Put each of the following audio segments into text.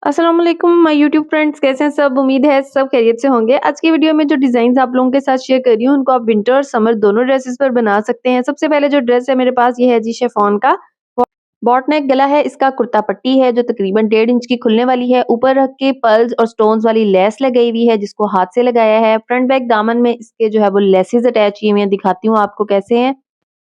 अस्सलाम वालेकुम my YouTube friends, कैसे हैं सब? उम्मीद है सब खैरियत से होंगे। आज की वीडियो में जो डिजाइन आप लोगों के साथ शेयर कर रही हूँ उनको आप विंटर और समर दोनों ड्रेसेस पर बना सकते हैं। सबसे पहले जो ड्रेस है मेरे पास ये है जी शिफॉन का बॉट नेक गला है। इसका कुर्ता पट्टी है जो तकरीबन 1.5 इंच की खुलने वाली है। ऊपर रख के पर्ल्स और स्टोन्स वाली लेस लगाई हुई है जिसको हाथ से लगाया है। फ्रंट बैक दामन में इसके जो है वो लेसेस अटैच किए हुए हैं, दिखाती हूँ आपको कैसे हैं।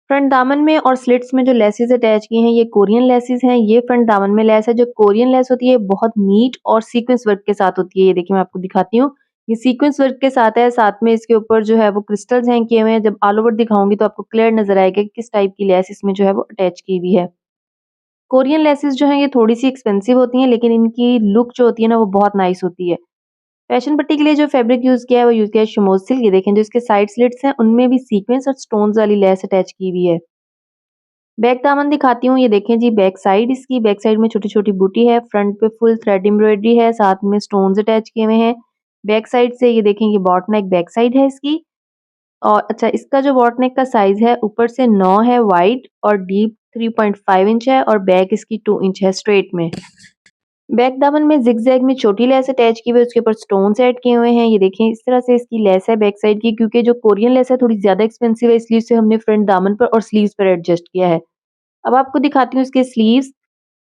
फ्रंट दामन में और स्लिट्स में जो लेसेस अटैच किए हैं ये कोरियन लेसेस हैं। ये फ्रंट दामन में लेस है। जो कोरियन लेस होती है बहुत नीट और सीक्वेंस वर्क के साथ होती है। ये देखिए मैं आपको दिखाती हूँ, ये सीक्वेंस वर्क के साथ है। साथ में इसके ऊपर जो है वो क्रिस्टल्स हैं किए हुए हैं। जब ऑल ओवर दिखाऊंगी तो आपको क्लियर नजर आएगा कि किस टाइप की लेस इसमें जो है वो अटैच की हुई है। कोरियन लेसेस जो हैं ये थोड़ी सी एक्सपेंसिव होती हैं लेकिन इनकी लुक जो होती है ना वो बहुत नाइस होती है। फैशन पट्टी के लिए जो फैब्रिक यूज किया है वो यूज किया है शिमोज सिल्क। ये देखें जो इसके साइड स्लिट्स हैं उनमें भी सीक्वेंस और स्टोन्स वाली लेस अटैच की हुई है। बैक दामन दिखाती हूँ, ये देखें जी बैक साइड। इसकी बैक साइड में छोटी छोटी बूटी है। फ्रंट पे फुल थ्रेड एम्ब्रॉयडरी है, साथ में स्टोन्स अटैच किए हुए हैं। बैक साइड से ये देखें ये बॉट नेक बैक साइड है इसकी। और अच्छा इसका जो बॉट नेक का साइज है ऊपर से 9 है वाइड और डीप 3.5 इंच है और बैक इसकी 2 इंच है स्ट्रेट में। बैक दामन में जिगजैग में छोटी लेस अटैच की हुई है, उसके ऊपर स्टोन्स ऐड किए हुए हैं। ये देखें इस तरह से इसकी लेस है बैक साइड की। क्योंकि जो कोरियन लेस है थोड़ी ज्यादा एक्सपेंसिव है इसलिए इसे हमने फ्रंट दामन पर और स्लीव्स पर एडजस्ट किया है। अब आपको दिखाती हूँ इसके स्लीव्स।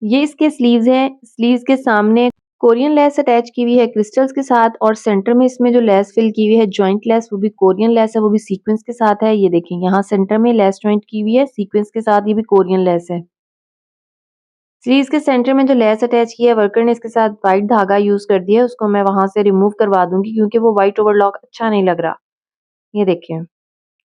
ये इसके स्लीव्स हैं। स्लीव्स के सामने कोरियन लेस अटैच की हुई है क्रिस्टल्स के साथ और सेंटर में इसमें जो लेस फिल की हुई है जॉइंट लेस, वो भी कोरियन लेस है, वो भी सीक्वेंस के साथ है। ये देखें यहाँ सेंटर में लेस जॉइंट की हुई है सीक्वेंस के साथ, ये भी कोरियन लेस है। स्लीव्स के सेंटर में जो लेस अटैच की है वर्कर ने इसके साथ व्हाइट धागा यूज कर दिया है, उसको मैं वहां से रिमूव करवा दूंगी क्योंकि वो व्हाइट ओवरलॉक अच्छा नहीं लग रहा। ये देखिए,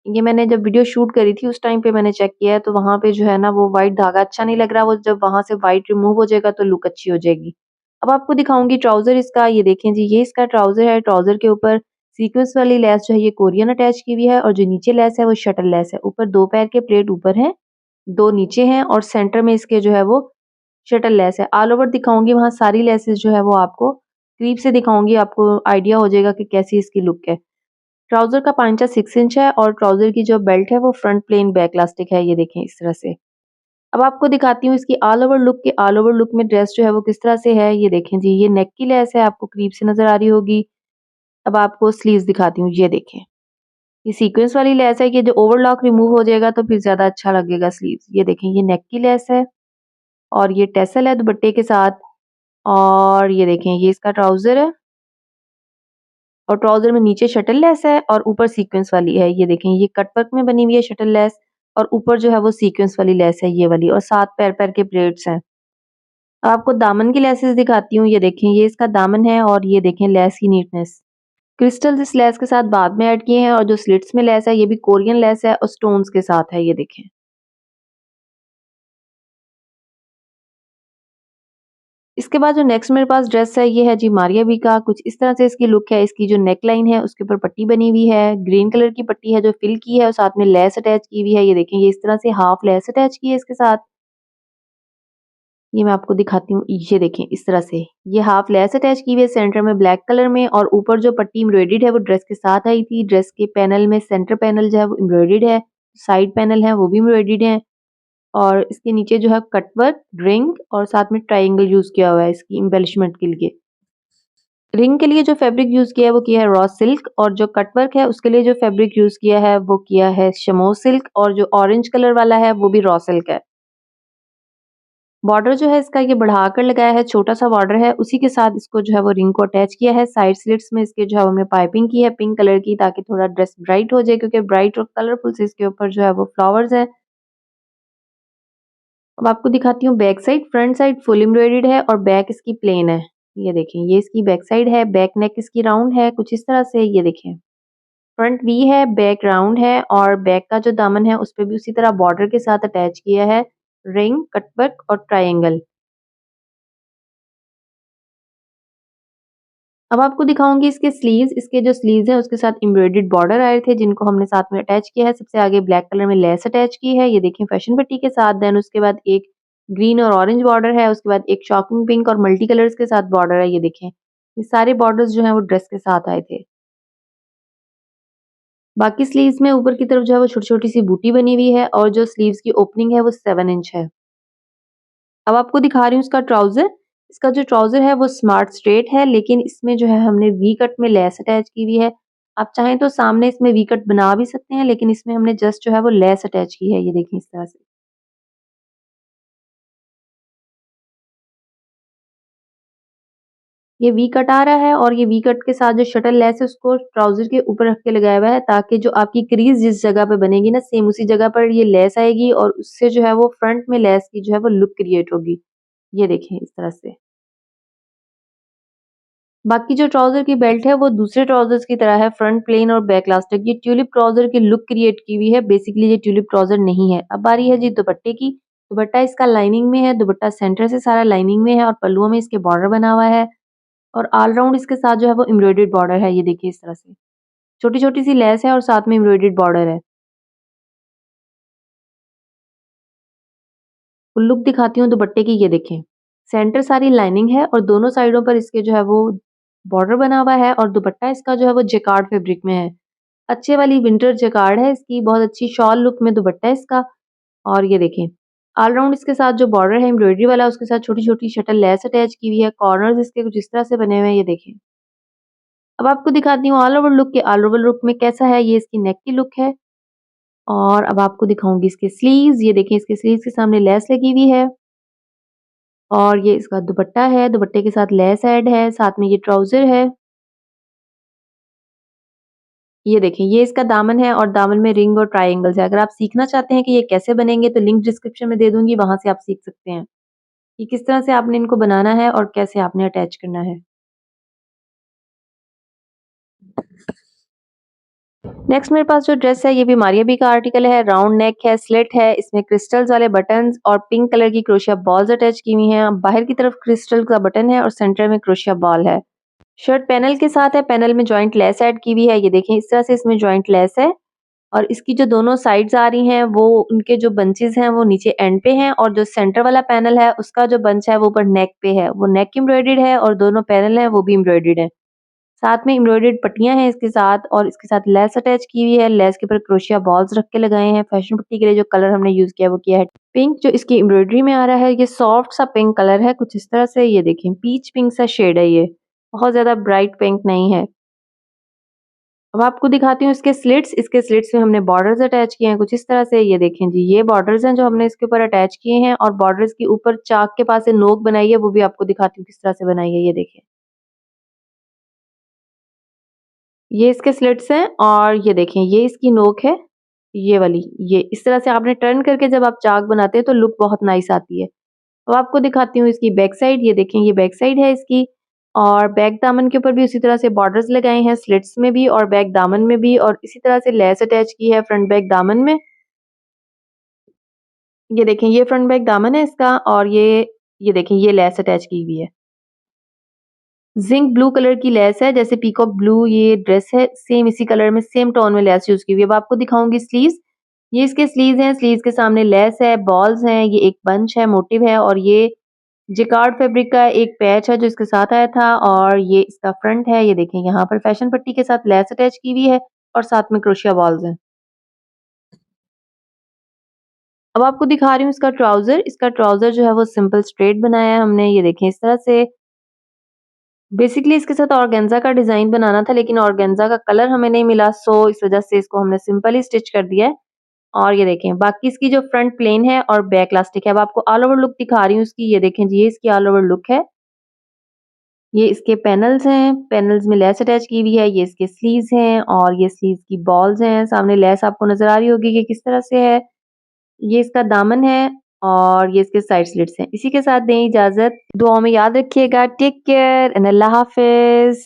ये मैंने जब वीडियो शूट करी थी उस टाइम पे मैंने चेक किया है तो वहां पे जो है ना वो व्हाइट धागा अच्छा नहीं लग रहा। वो जब वहां से व्हाइट रिमूव हो जाएगा तो लुक अच्छी हो जाएगी। अब आपको दिखाऊंगी ट्राउजर इसका। ये देखें जी ये इसका ट्राउजर है। ट्राउजर के ऊपर सीक्वेंस वाली लेस जो है ये कोरियन अटैच की हुई है और जो नीचे लेस है वो शटल लेस है। ऊपर 2 पैर के प्लेट ऊपर है, 2 नीचे हैं और सेंटर में इसके जो है वो शटल लेस है। ऑल ओवर दिखाऊंगी वहां सारी लेसेस जो है वो आपको क्रीप से दिखाऊंगी, आपको आइडिया हो जाएगा कि कैसी इसकी लुक है। ट्राउजर का पांचा 6 इंच है और ट्राउजर की जो बेल्ट है वो फ्रंट प्लेन बैक इलास्टिक है। ये देखें इस तरह से। अब आपको दिखाती हूँ इसकी ऑल ओवर लुक। के ऑल ओवर लुक में ड्रेस जो है वो किस तरह से है। ये देखें जी ये नेक की लेस है, आपको क्रीप से नजर आ रही होगी। अब आपको स्लीव्स दिखाती हूँ, ये देखें ये सीक्वेंस वाली लेस है। ये जो ओवरलॉक रिमूव हो जाएगा तो फिर ज्यादा अच्छा लगेगा स्लीव्स। ये देखें ये नेक की लेस है और ये टेसल है दुपट्टे के साथ। और ये देखें ये इसका ट्राउजर है और ट्राउजर में नीचे शटल लेस है और ऊपर सीक्वेंस वाली है। ये देखें ये कटवर्क में बनी हुई है शटल लेस और ऊपर जो है वो सीक्वेंस वाली लेस है ये वाली, और 7 पैर पैर के प्लेट्स हैं। अब आपको दामन की लेसेस दिखाती हूँ। ये देखें ये इसका दामन है और ये देखें लेस की नीटनेस। क्रिस्टल्स इस लेस के साथ बाद में ऐड किए हैं और जो स्लिट्स में लेस है ये भी कोरियन लेस है और स्टोन्स के साथ है। ये देखें इसके बाद जो नेक्स्ट मेरे पास ड्रेस है ये है जी मारिया बी का। कुछ इस तरह से इसकी लुक है। इसकी जो नेक लाइन है उसके ऊपर पट्टी बनी हुई है, ग्रीन कलर की पट्टी है जो फिल की है और साथ में लेस अटैच की हुई है। ये देखें ये इस तरह से हाफ लेस अटैच की है इसके साथ। ये मैं आपको दिखाती हूँ, ये देखें इस तरह से ये हाफ लेस अटैच की हुई है सेंटर में ब्लैक कलर में। और ऊपर जो पट्टी एम्ब्रॉयडर्ड है वो ड्रेस के साथ आई थी। ड्रेस के पैनल में सेंटर पैनल जो है वो एम्ब्रॉयडर्ड है, साइड पैनल है वो भी एम्ब्रॉयडर्ड है और इसके नीचे जो है कटवर्क रिंग और साथ में ट्राइंगल यूज किया हुआ है इसकी एम्बेलिशमेंट के लिए। रिंग के लिए जो फैब्रिक यूज किया है वो किया है रॉ सिल्क और जो कटवर्क है उसके लिए जो फैब्रिक यूज किया है वो किया है शमो सिल्क और जो ऑरेंज कलर वाला है वो भी रॉ सिल्क है। बॉर्डर जो है इसका ये बढ़ाकर लगाया है, छोटा सा बॉर्डर है, उसी के साथ इसको जो है वो रिंग को अटैच किया है। साइड स्लिट्स में इसके जो है हमने पाइपिंग की है पिंक कलर की ताकि थोड़ा ड्रेस ब्राइट हो जाए क्योंकि ब्राइट और कलरफुल से इसके ऊपर जो है वो फ्लावर्स है। अब आपको दिखाती हूँ back side. Front side full embroidered है और बैक इसकी प्लेन है। ये देखें ये इसकी बैक साइड है। बैक नेक इसकी राउंड है कुछ इस तरह से। ये देखें फ्रंट वी है, बैक राउंड है और बैक का जो दामन है उस पे भी उसी तरह बॉर्डर के साथ अटैच किया है रिंग, कटवर्क और ट्रायंगल। अब आपको दिखाऊंगी इसके स्लीव्स। इसके जो स्लीव्स हैं उसके साथ एम्ब्रॉयडर्ड बॉर्डर आए थे जिनको हमने साथ में अटैच किया है। सबसे आगे ब्लैक कलर में लेस अटैच की है, ये देखें फैशन पट्टी के साथ। देन उसके बाद एक ग्रीन और ऑरेंज बॉर्डर है, उसके बाद एक शॉकिंग पिंक और मल्टी कलर्स के साथ बॉर्डर है। ये देखें ये सारे बॉर्डर्स जो हैं वो ड्रेस के साथ आए थे। बाकी स्लीव्स में ऊपर की तरफ जो है वो छोटी छोटी सी बूटी बनी हुई है और जो स्लीव्स की ओपनिंग है वो 7 इंच है। अब आपको दिखा रही हूँ इसका ट्राउजर। इसका जो ट्राउज़र है वो स्मार्ट स्ट्रेट है, लेकिन इसमें जो है हमने वी कट में लेस अटैच की हुई है। आप चाहें तो सामने इसमें वी कट बना भी सकते हैं, लेकिन इसमें हमने जस्ट जो है वो लेस अटैच की है, ये देखिए इस तरह से। ये वी कट आ रहा है और ये वी कट के साथ जो शटल लेस है उसको ट्राउज़र के ऊपर रख के लगाया हुआ है, ताकि जो आपकी क्रीज़ जिस जगह पे बनेगी ना, सेम उसी जगह पर ये लेस आएगी और उससे जो है वो फ्रंट में लेस की जो है वो लुक क्रिएट होगी। ये देखें इस तरह से। बाकी जो ट्राउज़र की बेल्ट है वो दूसरे ट्राउज़र्स की तरह है, फ्रंट प्लेन और बैक इलास्टिक। ये ट्यूलिप ट्राउज़र की लुक क्रिएट की हुई है, बेसिकली ये ट्यूलिप ट्राउज़र नहीं है। अब बारी है जी दुपट्टे की। दुपट्टा इसका लाइनिंग में है, दुपट्टा सेंटर से सारा लाइनिंग में है और पल्लुओं में इसके बॉर्डर बना हुआ है और ऑल राउंड इसके साथ जो है वो एम्ब्रॉयडर्ड बॉर्डर है, ये देखिए इस तरह से। छोटी-छोटी सी लेस है और साथ में एम्ब्रॉयडर्ड बॉर्डर है। फुल लुक दिखाती हूँ दुपट्टे की, ये देखें। सेंटर सारी लाइनिंग है और दोनों साइडों पर इसके जो है वो बॉर्डर बना हुआ है और दुपट्टा इसका जो है वो जैकार्ड फैब्रिक में है। अच्छे वाली विंटर जैकार्ड है इसकी, बहुत अच्छी शॉल लुक में दुपट्टा है इसका। और ये देखें, ऑल राउंड इसके साथ जो बॉर्डर है एम्ब्रॉयडरी वाला, उसके साथ छोटी-छोटी शटल लेस अटैच की हुई है। कॉर्नर्स इसके कुछ इस तरह से बने हुए हैं, ये देखें। अब आपको दिखाती हूँ ऑल ओवर लुक के ऑल ओवर लुक में कैसा है। ये इसकी नेक की लुक है और अब आपको दिखाऊंगी इसके स्लीव्स। ये देखें, इसके स्लीव्स के सामने लेस लगी हुई है और ये इसका दुपट्टा है, दुपट्टे के साथ लेस ऐड है, साथ में ये ट्राउजर है। ये देखें, ये इसका दामन है और दामन में रिंग और ट्रायंगल्स है। अगर आप सीखना चाहते हैं कि ये कैसे बनेंगे तो लिंक डिस्क्रिप्शन में दे दूंगी, वहां से आप सीख सकते हैं कि किस तरह से आपने इनको बनाना है और कैसे आपने अटैच करना है। नेक्स्ट मेरे पास जो ड्रेस है ये भी मारिया बी का आर्टिकल है। राउंड नेक है, स्लिट है, इसमें क्रिस्टल्स वाले बटन्स और पिंक कलर की क्रोशिया बॉल्स अटैच की हुई हैं। बाहर की तरफ क्रिस्टल का बटन है और सेंटर में क्रोशिया बॉल है। शर्ट पैनल के साथ है, पैनल में जॉइंट लेस ऐड की हुई है, ये देखें इस तरह से इसमें जॉइंट लेस है और इसकी जो दोनों साइड्स आ रही हैं वो उनके जो बंचेस हैं वो नीचे एंड पे हैं और जो सेंटर वाला पैनल है उसका जो बंच है वो ऊपर नेक पे है। वो नेक एम्ब्रॉयडर्ड है और दोनों पैनल हैं वो भी एम्ब्रॉयडर्ड है। साथ में एम्ब्रॉयडर्ड पट्टियां हैं इसके साथ और इसके साथ लेस अटैच की हुई है। लेस के ऊपर क्रोशिया बॉल्स रख के लगाए हैं। फैशन पट्टी के लिए जो कलर हमने यूज किया वो किया है पिंक, जो इसकी एम्ब्रॉयडरी में आ रहा है। ये सॉफ्ट सा पिंक कलर है कुछ इस तरह से, ये देखें पीच पिंक सा शेड है, ये बहुत ज्यादा ब्राइट पिंक नहीं है। अब आपको दिखाती हूँ इसके स्लिट्स। इसके स्लिट्स में हमने बॉर्डर्स अटैच किए हैं कुछ इस तरह से, ये देखें जी ये बॉर्डर्स हैं जो हमने इसके ऊपर अटैच किए हैं और बॉर्डर्स के ऊपर चाक के पास से नोक बनाई है, वो भी आपको दिखाती हूँ किस तरह से बनाई है, ये देखें। ये इसके स्लिट्स हैं और ये देखें ये इसकी नोक है, ये वाली। ये इस तरह से आपने टर्न करके जब आप चाक बनाते हैं तो लुक बहुत नाइस आती है। अब आपको दिखाती हूँ इसकी बैक साइड। ये देखें ये बैक साइड है इसकी और बैक दामन के ऊपर भी उसी तरह से बॉर्डर्स लगाए हैं, स्लिट्स में भी और बैक दामन में भी, और इसी तरह से लेस अटैच की है फ्रंट बैक दामन में। ये देखें ये फ्रंट बैक दामन है इसका और ये देखें ये लेस अटैच की हुई है। जिंक ब्लू कलर की लेस है, जैसे पीकॉक ब्लू ये ड्रेस है सेम इसी कलर में सेम टोन में लेस यूज की हुई है। अब आपको दिखाऊंगी स्लीव्स। ये इसके स्लीव्स हैं, स्लीव्स के सामने लेस है, बॉल्स हैं, ये एक बंच है, मोटिव है और ये जिकार्ड फैब्रिक का एक पैच है जो इसके साथ आया था और ये इसका फ्रंट है। ये देखें यहाँ पर फैशन पट्टी के साथ लेस अटैच की हुई है और साथ में क्रोशिया बॉल्स हैं। अब आपको दिखा रही हूँ इसका ट्राउजर। इसका ट्राउजर जो है वो सिंपल स्ट्रेट बनाया है हमने, ये देखें इस तरह से। बेसिकली इसके साथ ऑर्गेन्जा का डिजाइन बनाना था लेकिन ऑर्गेन्जा का कलर हमें नहीं मिला, सो इस वजह से इसको हमने सिंपल ही स्टिच कर दिया है। और ये देखें बाकी इसकी जो फ्रंट प्लेन है और बैक इलास्टिक है। अब आपको ऑल ओवर लुक दिखा रही हूँ इसकी, ये देखें जी ये इसकी ऑल ओवर लुक है। ये इसके पैनल्स हैं, पैनल्स में लेस अटैच की हुई है। ये इसके स्लीव्स हैं और ये स्लीव्स की बॉल्स हैं। सामने लेस आपको नजर आ रही होगी कि किस तरह से है। ये इसका दामन है और ये इसके साइड स्लिट्स हैं। इसी के साथ दें इजाजत, दुआओं में याद रखिएगा। टेक केयर एंड अल्लाह हाफिज।